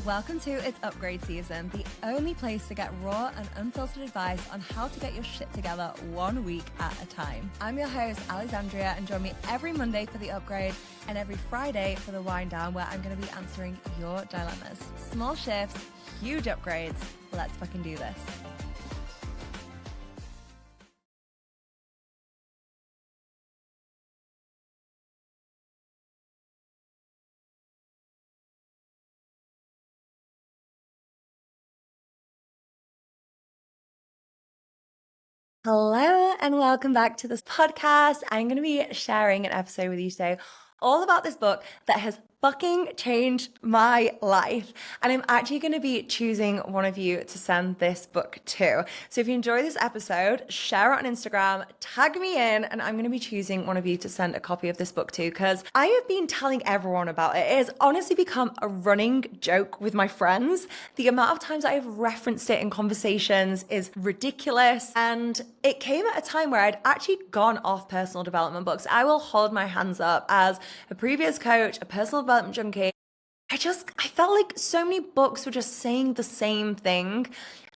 Welcome to It's Upgrade Season, the only place to get raw and unfiltered advice on how to get your shit together 1 week at a time. I'm your host, Alexandria, and join me every Monday for The Upgrade and every Friday for The Wind Down, where I'm going to be answering your dilemmas. Small shifts, huge upgrades. Let's fucking do this. Hello and welcome back to this podcast. I'm going to be sharing an episode with you today all about this book that has fucking changed my life. And I'm actually going to be choosing one of you to send this book to. So if you enjoy this episode, share it on Instagram, tag me in, and I'm going to be choosing one of you to send a copy of this book to, because I have been telling everyone about it. It has honestly become a running joke with my friends. The amount of times I have referenced it in conversations is ridiculous. And it came at a time where I'd actually gone off personal development books. I will hold my hands up as a previous coach, a personal development junkie. I felt like so many books were just saying the same thing.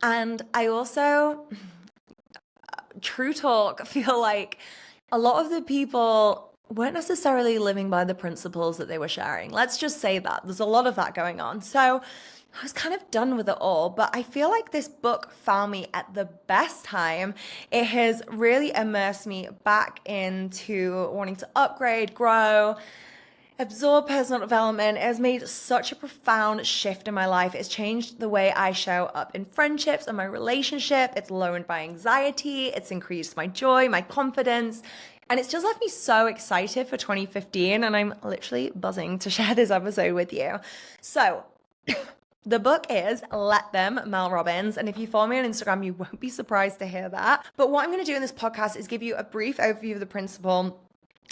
And I also, true talk, feel like a lot of the people weren't necessarily living by the principles that they were sharing. Let's just say that. There's a lot of that going on. So I was kind of done with it all, but I feel like this book found me at the best time. It has really immersed me back into wanting to upgrade, grow, absorb personal development. It has made such a profound shift in my life. It's changed the way I show up in friendships and my relationship. It's lowered my anxiety. It's increased my joy, my confidence. And it's just left me so excited for 2015. And I'm literally buzzing to share this episode with you. So the book is Let Them, Mel Robbins. And if you follow me on Instagram, you won't be surprised to hear that. But what I'm going to do in this podcast is give you a brief overview of the principle,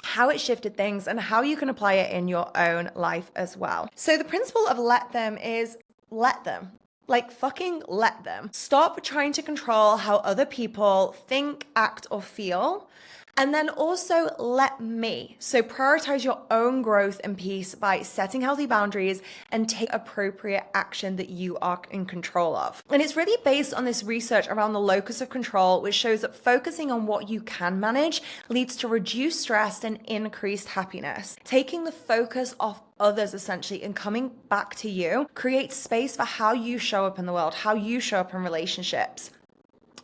how it shifted things, and how you can apply it in your own life as well. So the principle of let them is let them. Like fucking let them. Stop trying to control how other people think, act, or feel. And then also let me. So prioritize your own growth and peace by setting healthy boundaries and take appropriate action that you are in control of. And it's really based on this research around the locus of control, which shows that focusing on what you can manage leads to reduced stress and increased happiness. Taking the focus off others essentially and coming back to you creates space for how you show up in the world, how you show up in relationships.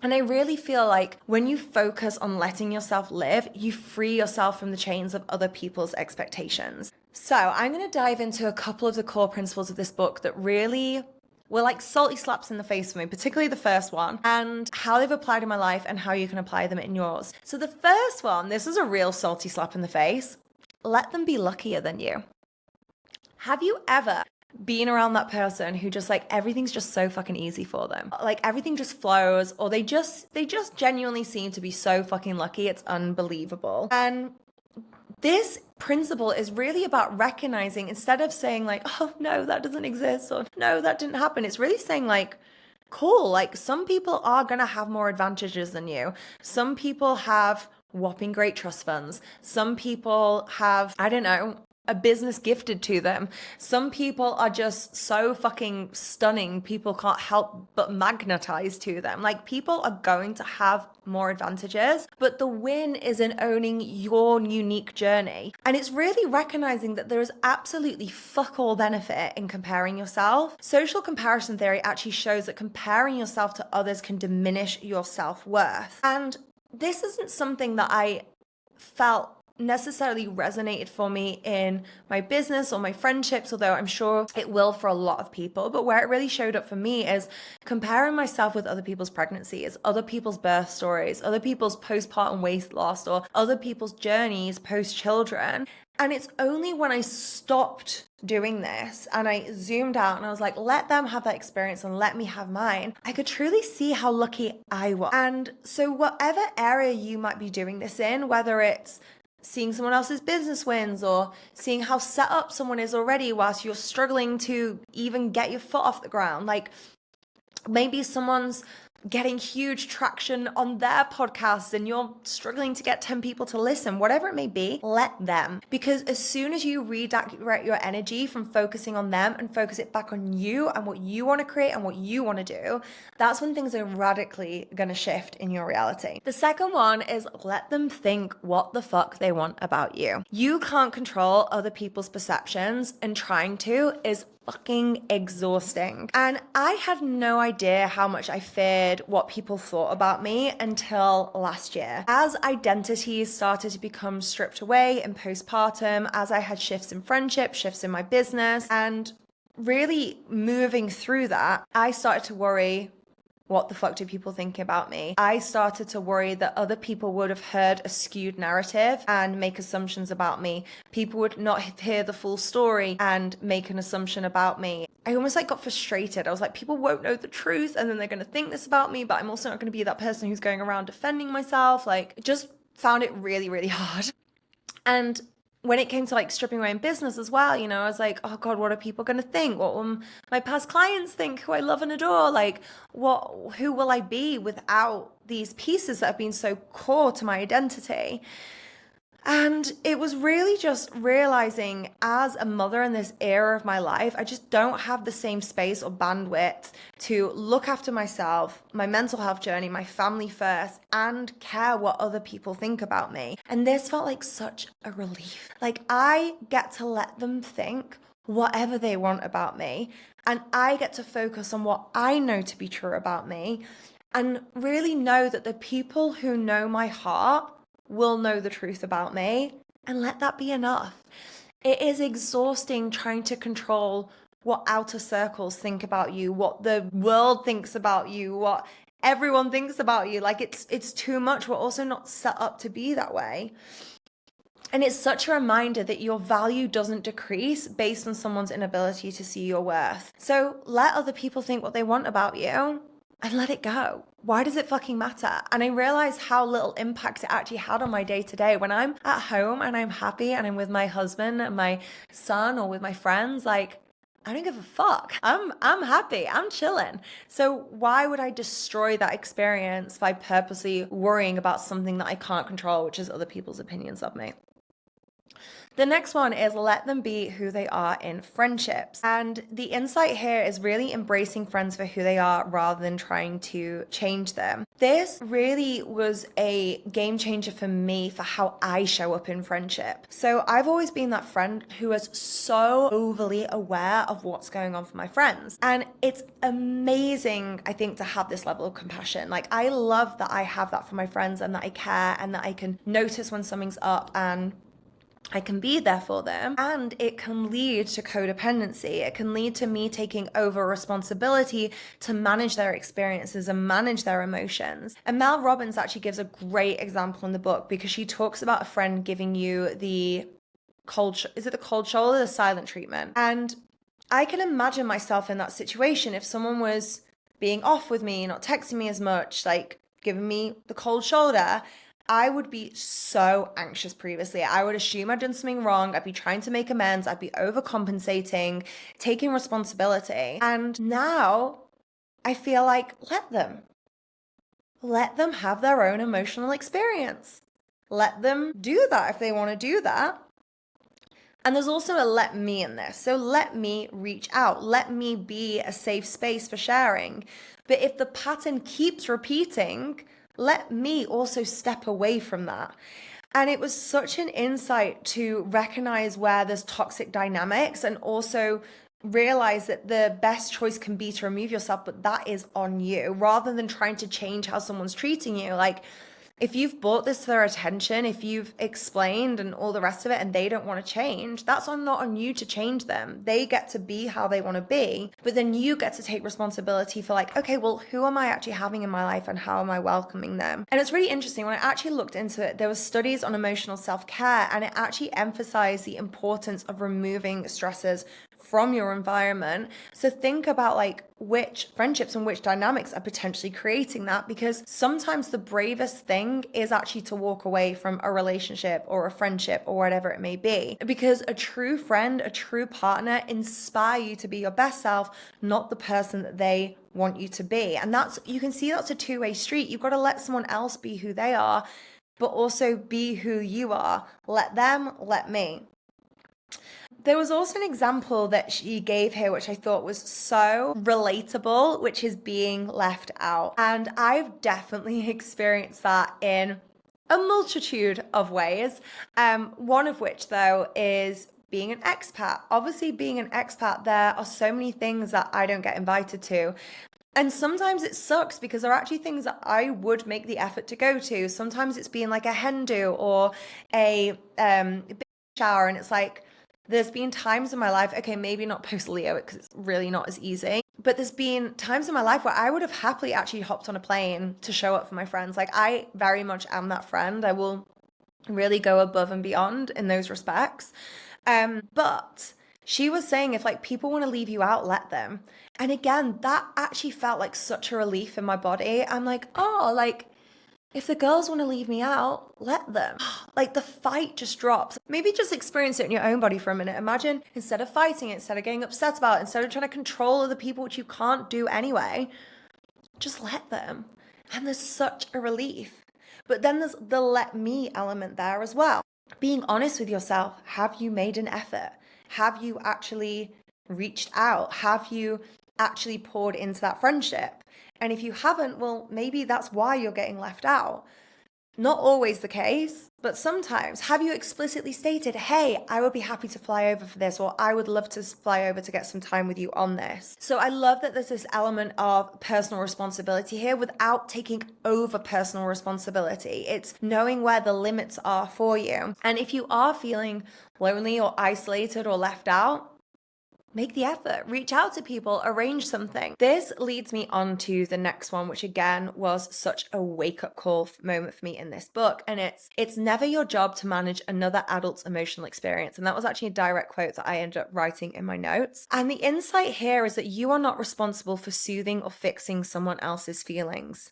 And I really feel like when you focus on letting yourself live, you free yourself from the chains of other people's expectations. So I'm going to dive into a couple of the core principles of this book that really were like salty slaps in the face for me, particularly the first one, and how they've applied in my life and how you can apply them in yours. So the first one, this is a real salty slap in the face. Let them be luckier than you. Have you ever being around that person who just like everything's just so fucking easy for them, like everything just flows, or they just genuinely seem to be so fucking lucky? It's unbelievable. And this principle is really about recognizing, instead of saying like, oh no, that doesn't exist, or no, that didn't happen, it's really saying like, cool, like some people are gonna have more advantages than you. Some people have whopping great trust funds. Some people have, I don't know, a business gifted to them. Some people are just so fucking stunning, people can't help but magnetize to them. Like, people are going to have more advantages, but the win is in owning your unique journey. And it's really recognizing that there is absolutely fuck all benefit in comparing yourself. Social comparison theory actually shows that comparing yourself to others can diminish your self-worth. And this isn't something that I felt necessarily resonated for me in my business or my friendships, although I'm sure it will for a lot of people. But where it really showed up for me is comparing myself with other people's pregnancies, other people's birth stories, other people's postpartum weight loss, or other people's journeys post-children. And it's only when I stopped doing this and I zoomed out and I was like, let them have that experience and let me have mine, I could truly see how lucky I was. And so whatever area you might be doing this in, whether it's seeing someone else's business wins or seeing how set up someone is already whilst you're struggling to even get your foot off the ground, like maybe someone's getting huge traction on their podcasts and you're struggling to get 10 people to listen, whatever it may be, let them. Because as soon as you redirect your energy from focusing on them and focus it back on you and what you want to create and what you want to do, that's when things are radically going to shift in your reality. The second one is let them think what the fuck they want about you. You can't control other people's perceptions, and trying to is fucking exhausting. And I had no idea how much I feared what people thought about me until last year. As identities started to become stripped away in postpartum, as I had shifts in friendship, shifts in my business, and really moving through that, I started to worry, what the fuck do people think about me? I started to worry that other people would have heard a skewed narrative and make assumptions about me. People would not hear the full story and make an assumption about me. I almost got frustrated. I was like, people won't know the truth and then they're going to think this about me, but I'm also not going to be that person who's going around defending myself. Just found it really, really hard. And when it came to stripping away in business as well, I was like, oh God, what are people going to think? What will my past clients think who I love and adore? Who will I be without these pieces that have been so core to my identity? And it was really just realizing as a mother in this era of my life, I just don't have the same space or bandwidth to look after myself, my mental health journey, my family first, and care what other people think about me. And this felt like such a relief. I get to let them think whatever they want about me, and I get to focus on what I know to be true about me, and really know that the people who know my heart will know the truth about me, and let that be enough. It is exhausting trying to control what outer circles think about you, what the world thinks about you, what everyone thinks about you. It's too much. We're also not set up to be that way. And it's such a reminder that your value doesn't decrease based on someone's inability to see your worth. So let other people think what they want about you and let it go. Why does it fucking matter? And I realized how little impact it actually had on my day to day. When I'm at home and I'm happy and I'm with my husband and my son or with my friends, I don't give a fuck. I'm happy. I'm chilling. So why would I destroy that experience by purposely worrying about something that I can't control, which is other people's opinions of me? The next one is let them be who they are in friendships. And the insight here is really embracing friends for who they are rather than trying to change them. This really was a game changer for me for how I show up in friendship. So I've always been that friend who is so overly aware of what's going on for my friends. And it's amazing, I think, to have this level of compassion. I love that I have that for my friends and that I care and that I can notice when something's up and I can be there for them, and it can lead to codependency. It can lead to me taking over responsibility to manage their experiences and manage their emotions. And Mel Robbins actually gives a great example in the book because she talks about a friend giving you the is it the cold shoulder, the silent treatment? And I can imagine myself in that situation if someone was being off with me, not texting me as much, giving me the cold shoulder. I would be so anxious previously. I would assume I'd done something wrong. I'd be trying to make amends. I'd be overcompensating, taking responsibility. And now I feel like let them have their own emotional experience. Let them do that if they want to do that. And there's also a let me in this. So let me reach out. Let me be a safe space for sharing. But if the pattern keeps repeating, let me also step away from that. And it was such an insight to recognize where there's toxic dynamics and also realize that the best choice can be to remove yourself, but that is on you rather than trying to change how someone's treating you. If you've brought this to their attention, if you've explained and all the rest of it and they don't want to change, that's not on you to change them. They get to be how they want to be, but then you get to take responsibility for okay, well, who am I actually having in my life and how am I welcoming them? And it's really interesting. When I actually looked into it, there were studies on emotional self-care and it actually emphasized the importance of removing stressors from your environment. So think about like which friendships and which dynamics are potentially creating that, because sometimes the bravest thing is actually to walk away from a relationship or a friendship or whatever it may be, because a true friend, a true partner inspire you to be your best self, not the person that they want you to be. And that's, you can see that's a two-way street. You've got to let someone else be who they are, but also be who you are. Let them, let me. There was also an example that she gave here, which I thought was so relatable, which is being left out. And I've definitely experienced that in a multitude of ways. One of which, though, is being an expat. Obviously, being an expat, there are so many things that I don't get invited to. And sometimes it sucks because there are actually things that I would make the effort to go to. Sometimes it's being like a hen do or a baby shower, and it's like, there's been times in my life, okay, maybe not post Leo because it's really not as easy, but there's been times in my life where I would have happily actually hopped on a plane to show up for my friends. Like, I very much am that friend. I will really go above and beyond in those respects. But she was saying, if like people want to leave you out, let them. And again, that actually felt like such a relief in my body. I'm like, oh, like, if the girls want to leave me out, let them. Like, the fight just drops. Maybe just experience it in your own body for a minute. Imagine, instead of fighting it, instead of getting upset about it, instead of trying to control other people, which you can't do anyway, just let them. And there's such a relief. But then there's the let me element there as well. Being honest with yourself. Have you made an effort? Have you actually reached out? Have you actually poured into that friendship? And if you haven't, well, maybe that's why you're getting left out. Not always the case, but sometimes. Have you explicitly stated, hey, I would be happy to fly over for this, or I would love to fly over to get some time with you on this? So I love that there's this element of personal responsibility here without taking over personal responsibility. It's knowing where the limits are for you. And if you are feeling lonely or isolated or left out, make the effort, reach out to people, arrange something. This leads me on to the next one, which again was such a wake-up call moment for me in this book. And it's never your job to manage another adult's emotional experience. And that was actually a direct quote that I ended up writing in my notes. And the insight here is that you are not responsible for soothing or fixing someone else's feelings.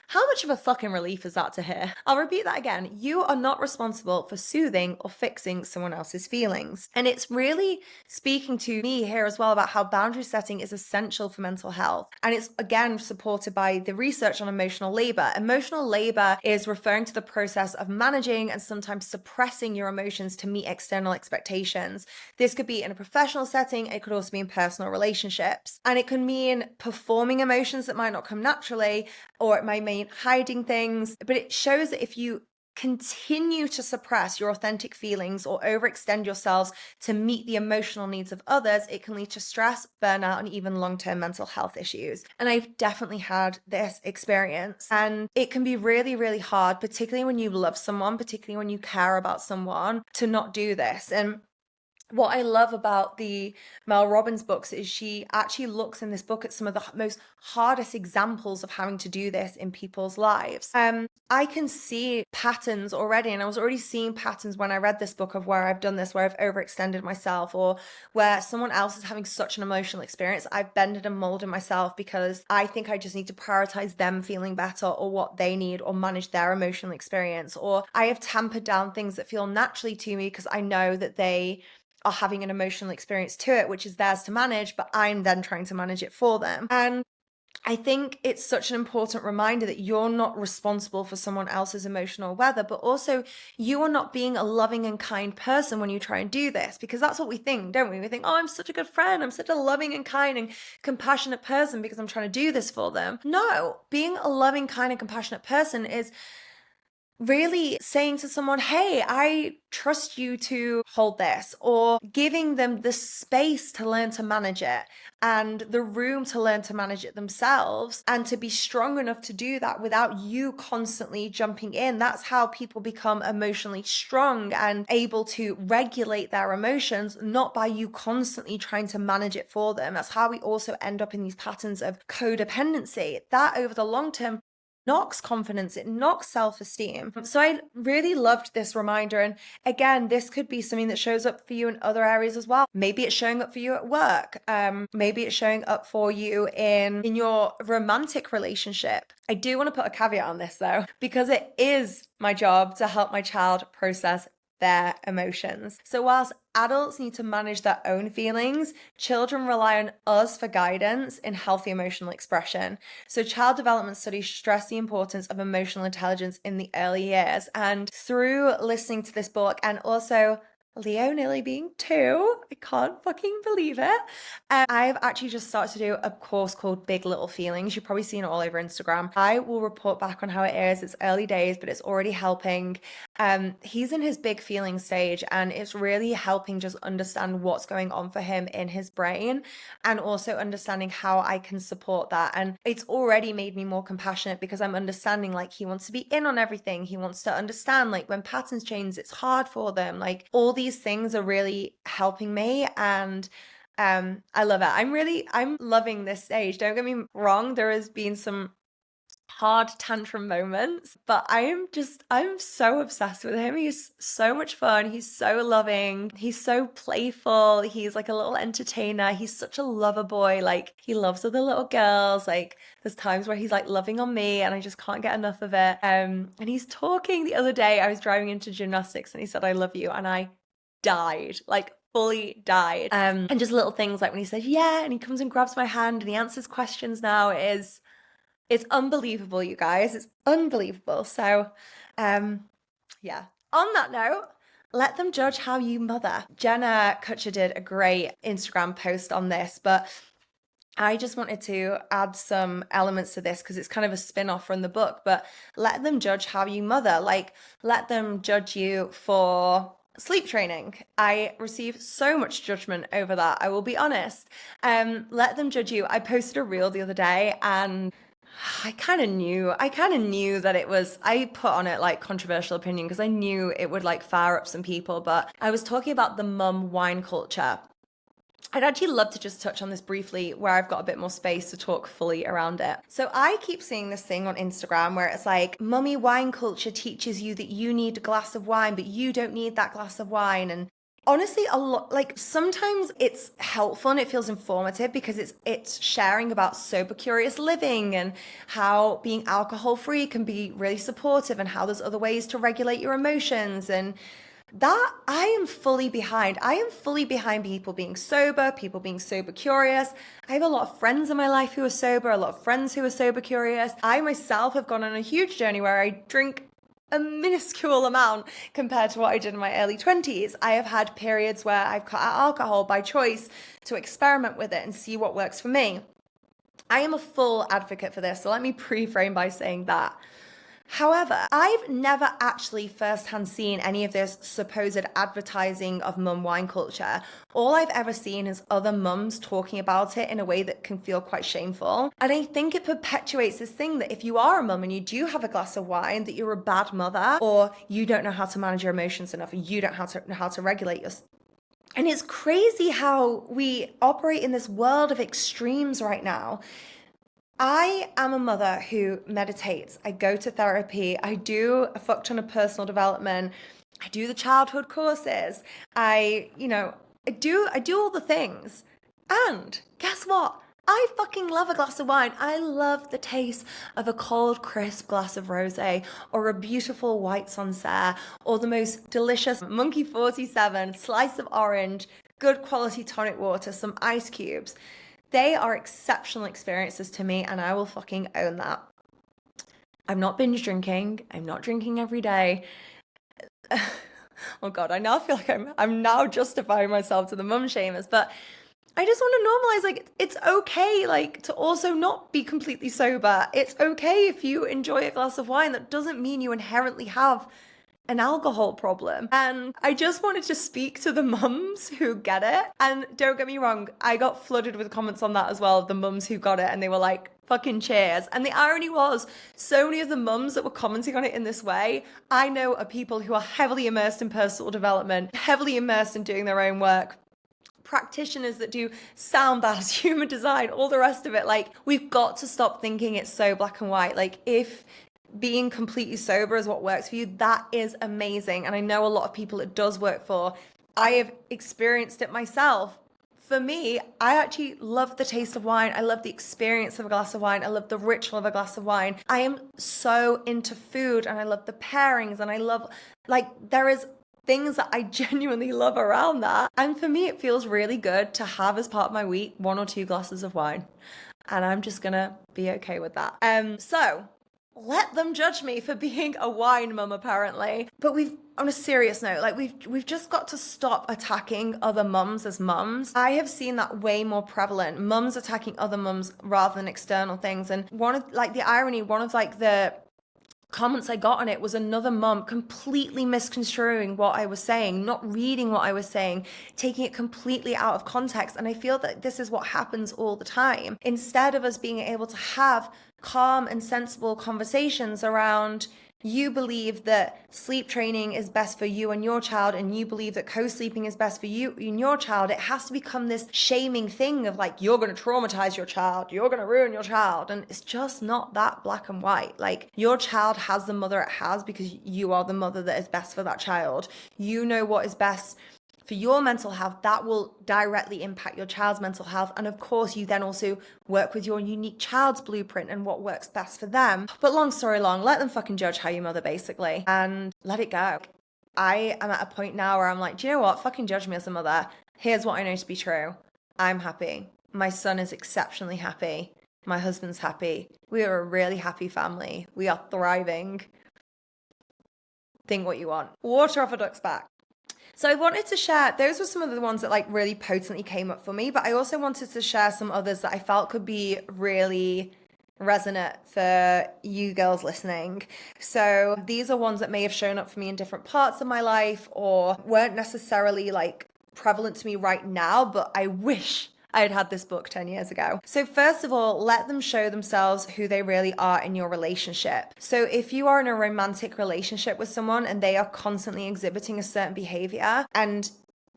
How much of a fucking relief is that to hear? I'll repeat that again. You are not responsible for soothing or fixing someone else's feelings. And it's really speaking to me here as well about how boundary setting is essential for mental health. And it's again supported by the research on emotional labor. Emotional labor is referring to the process of managing and sometimes suppressing your emotions to meet external expectations. This could be in a professional setting. It could also be in personal relationships. And it can mean performing emotions that might not come naturally, or it might mean hiding things, but it shows that if you continue to suppress your authentic feelings or overextend yourselves to meet the emotional needs of others, it can lead to stress, burnout, and even long-term mental health issues. And I've definitely had this experience, and it can be really, really hard, particularly when you love someone, particularly when you care about someone, to not do this. And what I love about the Mel Robbins books is she actually looks in this book at some of the most hardest examples of having to do this in people's lives. I can see patterns already, and I was already seeing patterns when I read this book of where I've done this, where I've overextended myself, or where someone else is having such an emotional experience. I've bended and molded myself because I think I just need to prioritize them feeling better or what they need or manage their emotional experience. Or I have tampered down things that feel naturally to me because I know that they are having an emotional experience to it, which is theirs to manage, but I'm then trying to manage it for them. And I think it's such an important reminder that you're not responsible for someone else's emotional weather, but also you are not being a loving and kind person when you try and do this, because that's what we think, don't we? We think, oh, I'm such a good friend. I'm such a loving and kind and compassionate person because I'm trying to do this for them. No, being a loving, kind and compassionate person is really saying to someone, hey, I trust you to hold this, or giving them the space to learn to manage it and the room to learn to manage it themselves and to be strong enough to do that without you constantly jumping in. That's how people become emotionally strong and able to regulate their emotions, not by you constantly trying to manage it for them. That's how we also end up in these patterns of codependency. That over the long term knocks confidence, it knocks self-esteem. So I really loved this reminder. And again, this could be something that shows up for you in other areas as well. Maybe it's showing up for you at work. Maybe it's showing up for you in your romantic relationship. I do want to put a caveat on this though, because it is my job to help my child process their emotions. So whilst adults need to manage their own feelings, children rely on us for guidance in healthy emotional expression. So child development studies stress the importance of emotional intelligence in the early years. And through listening to this book, and also Leo nearly being 2, I can't fucking believe it. I've actually just started to do a course called Big Little Feelings. You've probably seen it all over Instagram. I will report back on how it is. It's early days, but it's already helping. He's in his big feeling stage, and it's really helping just understand what's going on for him in his brain, and also understanding how I can support that. And it's already made me more compassionate because I'm understanding, like, he wants to be in on everything. He wants to understand, like, when patterns change, it's hard for them. Like, all these things are really helping me, and I love it. I'm loving this stage. Don't get me wrong, there has been some hard tantrum moments, but I'm so obsessed with him. He's so much fun. He's so loving. He's so playful. He's like a little entertainer. He's such a lover boy. Like, he loves other little girls. Like, there's times where he's like loving on me and I just can't get enough of it. And he's talking the other day. I was driving into gymnastics and he said, "I love you." And I died, like fully died. And just little things like when he says, "Yeah," and he comes and grabs my hand and he answers questions now, it's unbelievable, you guys. It's unbelievable. So, yeah. On that note, let them judge how you mother. Jenna Kutcher did a great Instagram post on this, but I just wanted to add some elements to this because it's kind of a spin-off from the book. But let them judge how you mother. Like, let them judge you for sleep training. I received so much judgment over that, I will be honest. Let them judge you. I posted a reel the other day and I kind of knew that it was, I put on it like controversial opinion because I knew it would like fire up some people, but I was talking about the mum wine culture. I'd actually love to just touch on this briefly where I've got a bit more space to talk fully around it. So I keep seeing this thing on Instagram where it's like, mummy wine culture teaches you that you need a glass of wine, but you don't need that glass of wine. And honestly, a lot, like, sometimes it's helpful and it feels informative because it's sharing about sober curious living and how being alcohol free can be really supportive and how there's other ways to regulate your emotions. And that I am fully behind. I am fully behind people being sober, people being sober curious. I have a lot of friends in my life who are sober, a lot of friends who are sober curious. I myself have gone on a huge journey where I drink a minuscule amount compared to what I did in my early 20s. I have had periods where I've cut out alcohol by choice to experiment with it and see what works for me. I am a full advocate for this, so let me pre-frame by saying that. However, I've never actually firsthand seen any of this supposed advertising of mum wine culture. All I've ever seen is other mums talking about it in a way that can feel quite shameful. And I think it perpetuates this thing that if you are a mum and you do have a glass of wine, that you're a bad mother, or you don't know how to manage your emotions enough, or you don't know how to regulate your. And it's crazy how we operate in this world of extremes right now. I am a mother who meditates. I go to therapy. I do a fuck ton of personal development. I do the childhood courses. I do all the things. And guess what? I fucking love a glass of wine. I love the taste of a cold, crisp glass of rosé or a beautiful white sunset or the most delicious Monkey 47 slice of orange, good quality tonic water, some ice cubes. They are exceptional experiences to me, and I will fucking own that. I'm not binge drinking. I'm not drinking every day. Oh God, I now feel like I'm now justifying myself to the mum shamers, but I just want to normalize, like, it's okay, like, to also not be completely sober. It's okay if you enjoy a glass of wine. That doesn't mean you inherently have an alcohol problem. And I just wanted to speak to the mums who get it. And don't get me wrong, I got flooded with comments on that as well, the mums who got it, and they were like, fucking cheers. And the irony was, so many of the mums that were commenting on it in this way, I know are people who are heavily immersed in personal development, heavily immersed in doing their own work, practitioners that do sound baths, human design, all the rest of it. Like, we've got to stop thinking it's so black and white. Like, if being completely sober is what works for you, that is amazing. And I know a lot of people it does work for. I have experienced it myself. For me, I actually love the taste of wine. I love the experience of a glass of wine. I love the ritual of a glass of wine. I am so into food and I love the pairings and I love, like, there is things that I genuinely love around that. And for me, it feels really good to have as part of my week 1 or 2 glasses of wine. And I'm just gonna be okay with that. So let them judge me for being a wine mum, apparently. But on a serious note, like we've just got to stop attacking other mums as mums. I have seen that way more prevalent. Mums attacking other mums rather than external things. And one of the comments I got on it was another mum completely misconstruing what I was saying, not reading what I was saying, taking it completely out of context. And I feel that this is what happens all the time. Instead of us being able to have calm and sensible conversations around, you believe that sleep training is best for you and your child, and you believe that co-sleeping is best for you and your child, it has to become this shaming thing of like, you're going to traumatize your child, you're going to ruin your child. And it's just not that black and white. Like, your child has the mother it has because you are the mother that is best for that child. You know what is best for your mental health. That will directly impact your child's mental health. And of course, you then also work with your unique child's blueprint and what works best for them. But long story long, let them fucking judge how you mother, basically, and let it go. I am at a point now where I'm like, do you know what? Fucking judge me as a mother. Here's what I know to be true. I'm happy. My son is exceptionally happy. My husband's happy. We are a really happy family. We are thriving. Think what you want. Water off a duck's back. So I wanted to share, those were some of the ones that like really potently came up for me, but I also wanted to share some others that I felt could be really resonant for you girls listening. So these are ones that may have shown up for me in different parts of my life or weren't necessarily like prevalent to me right now, but I wish I had this book 10 years ago. So first of all, let them show themselves who they really are in your relationship. So if you are in a romantic relationship with someone and they are constantly exhibiting a certain behavior, and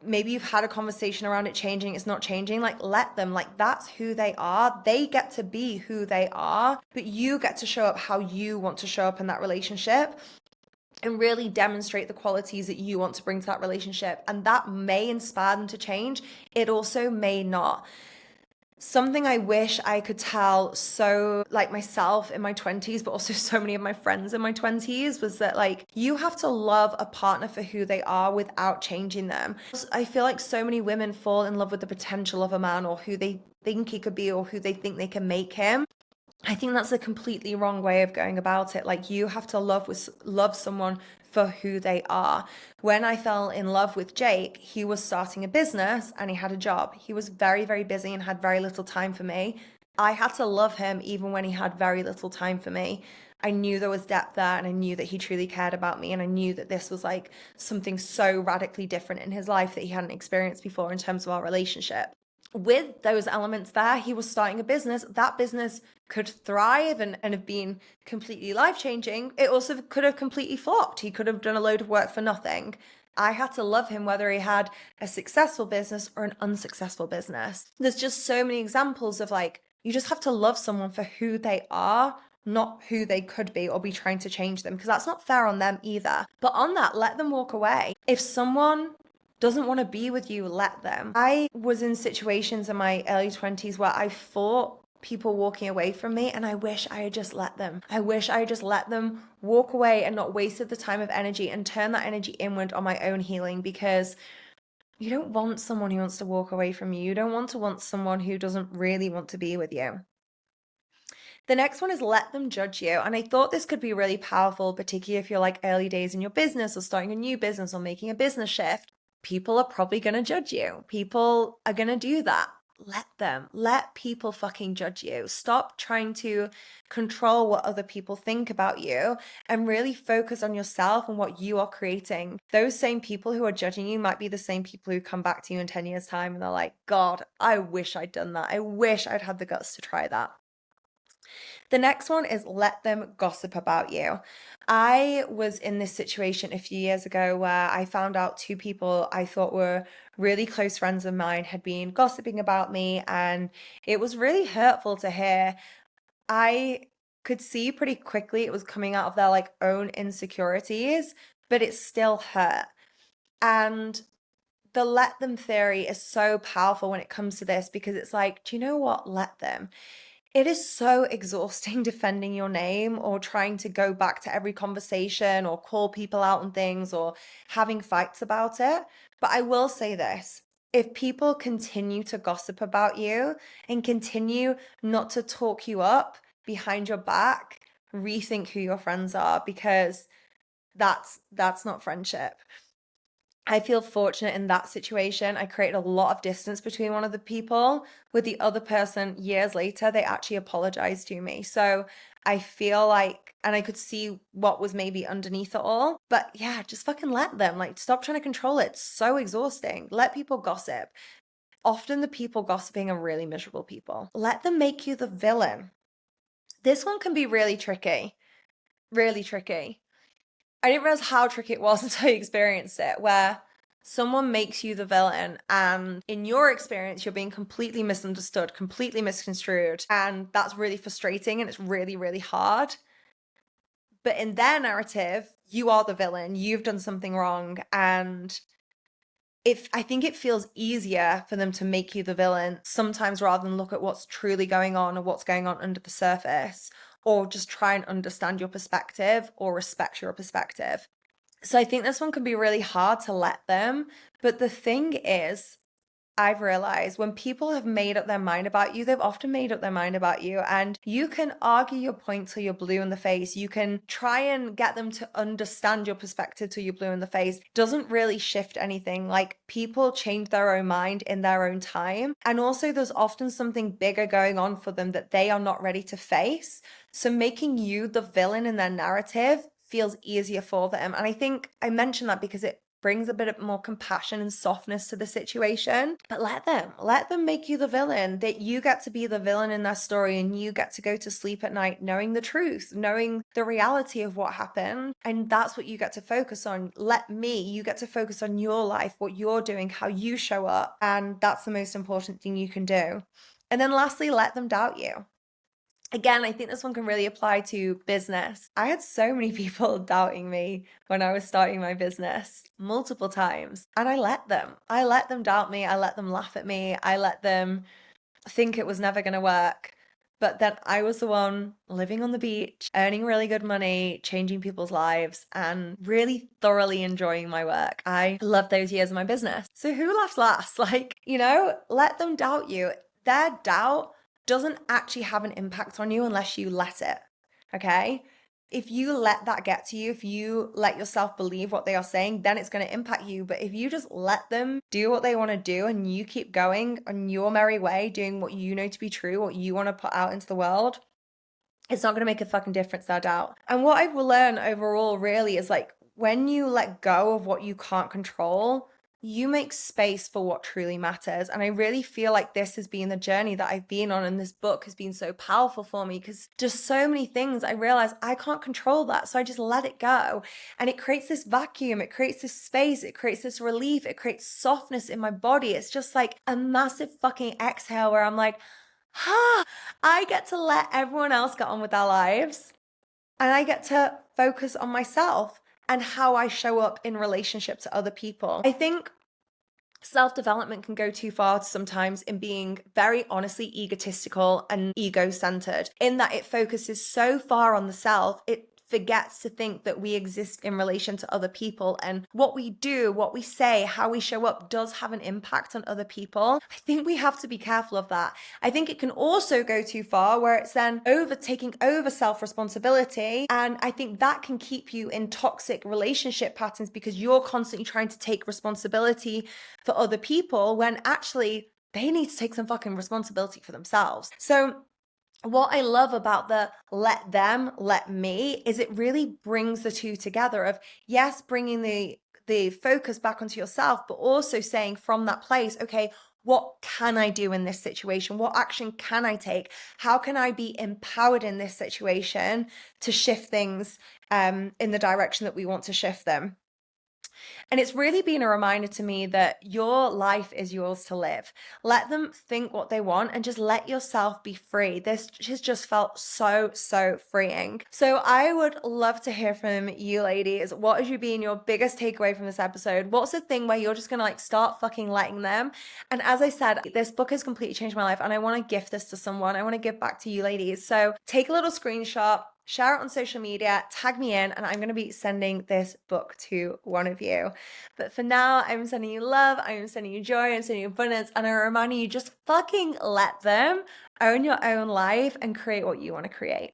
maybe you've had a conversation around it changing, it's not changing, like, let them, like, that's who they are. They get to be who they are, but you get to show up how you want to show up in that relationship and really demonstrate the qualities that you want to bring to that relationship. And that may inspire them to change. It also may not. Something I wish I could tell, so like myself in my 20s, but also so many of my friends in my 20s, was that like, you have to love a partner for who they are without changing them. I feel like so many women fall in love with the potential of a man or who they think he could be or who they think they can make him. I think that's a completely wrong way of going about it. Like, you have to love someone for who they are. When I fell in love with Jake, he was starting a business and he had a job. He was very, very busy and had very little time for me. I had to love him even when he had very little time for me. I knew there was depth there and I knew that he truly cared about me, and I knew that this was like something so radically different in his life that he hadn't experienced before in terms of our relationship. With those elements there, he was starting a business. That business could thrive and have been completely life-changing. It also could have completely flopped. He could have done a load of work for nothing. I had to love him whether he had a successful business or an unsuccessful business. There's just so many examples of like, you just have to love someone for who they are, not who they could be or be trying to change them, because that's not fair on them either. But on that, let them walk away. If someone doesn't want to be with you, let them. I was in situations in my early 20s where I fought people walking away from me, and I wish I had just let them. I wish I had just let them walk away and not wasted the time of energy and turn that energy inward on my own healing, because you don't want someone who wants to walk away from you. You don't want someone who doesn't really want to be with you. The next one is let them judge you. And I thought this could be really powerful, particularly if you're like early days in your business or starting a new business or making a business shift. People are probably going to judge you. People are going to do that. Let them. Let people fucking judge you. Stop trying to control what other people think about you and really focus on yourself and what you are creating. Those same people who are judging you might be the same people who come back to you in 10 years' time and they're like, God, I wish I'd done that. I wish I'd had the guts to try that. The next one is let them gossip about you. I was in this situation a few years ago where I found out two people I thought were really close friends of mine had been gossiping about me, and it was really hurtful to hear. I could see pretty quickly it was coming out of their like own insecurities, but it still hurt. And the let them theory is so powerful when it comes to this because it's like, do you know what? Let them. It is so exhausting defending your name or trying to go back to every conversation or call people out on things or having fights about it. But I will say this. If people continue to gossip about you and continue not to talk you up behind your back, rethink who your friends are, because that's not friendship. I feel fortunate in that situation. I created a lot of distance between one of the people. With the other person, years later, they actually apologized to me. So I feel like, and I could see what was maybe underneath it all. But yeah, just fucking let them. Like, stop trying to control it. It's so exhausting. Let people gossip. Often the people gossiping are really miserable people. Let them make you the villain. This one can be really tricky. Really tricky. I didn't realize how tricky it was until I experienced it, where someone makes you the villain, and in your experience, you're being completely misunderstood, completely misconstrued, and that's really frustrating and it's really, really hard. But in their narrative, you are the villain, you've done something wrong, and if I think it feels easier for them to make you the villain sometimes rather than look at what's truly going on or what's going on under the surface, or just try and understand your perspective or respect your perspective. So I think this one can be really hard to let them. But the thing is, I've realized when people have made up their mind about you, they've often made up their mind about you. And you can argue your point till you're blue in the face. You can try and get them to understand your perspective till you're blue in the face. Doesn't really shift anything. Like, people change their own mind in their own time. And also, there's often something bigger going on for them that they are not ready to face. So making you the villain in their narrative feels easier for them. And I think I mentioned that because it brings a bit more compassion and softness to the situation. But let them make you the villain, that you get to be the villain in their story and you get to go to sleep at night knowing the truth, knowing the reality of what happened. And that's what you get to focus on. You get to focus on your life, what you're doing, how you show up. And that's the most important thing you can do. And then lastly, let them doubt you. Again, I think this one can really apply to business. I had so many people doubting me when I was starting my business multiple times, and I let them. I let them doubt me. I let them laugh at me. I let them think it was never going to work. But then I was the one living on the beach, earning really good money, changing people's lives, and really thoroughly enjoying my work. I love those years of my business. So who laughs last? Like, let them doubt you. Their doubt doesn't actually have an impact on you unless you let it. Okay? If you let that get to you, if you let yourself believe what they are saying, then it's going to impact you. But if you just let them do what they want to do and you keep going on your merry way, doing what you know to be true, what you want to put out into the world, it's not going to make a fucking difference, I doubt. And what I've learned overall really is like, when you let go of what you can't control, you make space for what truly matters. And I really feel like this has been the journey that I've been on, and this book has been so powerful for me because just so many things I realize I can't control that. So I just let it go. And it creates this vacuum, it creates this space, it creates this relief, it creates softness in my body. It's just like a massive fucking exhale where I'm like, I get to let everyone else get on with their lives, and I get to focus on myself and how I show up in relationship to other people. I think self-development can go too far sometimes in being very honestly egotistical and ego-centered, in that it focuses so far on the self, it forgets to think that we exist in relation to other people, and what we do, what we say, how we show up does have an impact on other people. I think we have to be careful of that. I think it can also go too far where it's then taking over self-responsibility, and I think that can keep you in toxic relationship patterns because you're constantly trying to take responsibility for other people when actually they need to take some fucking responsibility for themselves. So what I love about the let them, let me, is it really brings the two together of, yes, bringing the the focus back onto yourself, but also saying from that place, okay, what can I do in this situation? What action can I take? How can I be empowered in this situation to shift things in the direction that we want to shift them? And it's really been a reminder to me that your life is yours to live. Let them think what they want and just let yourself be free. This has just felt so, so freeing. So I would love to hear from you ladies. What has you been your biggest takeaway from this episode? What's the thing where you're just gonna like start fucking letting them? And as I said, this book has completely changed my life and I want to gift this to someone. I want to give back to you ladies. So take a little screenshot, share it on social media, tag me in, and I'm going to be sending this book to one of you. But for now, I'm sending you love, I'm sending you joy, I'm sending you abundance, and I'm reminding you just fucking let them own your own life and create what you want to create.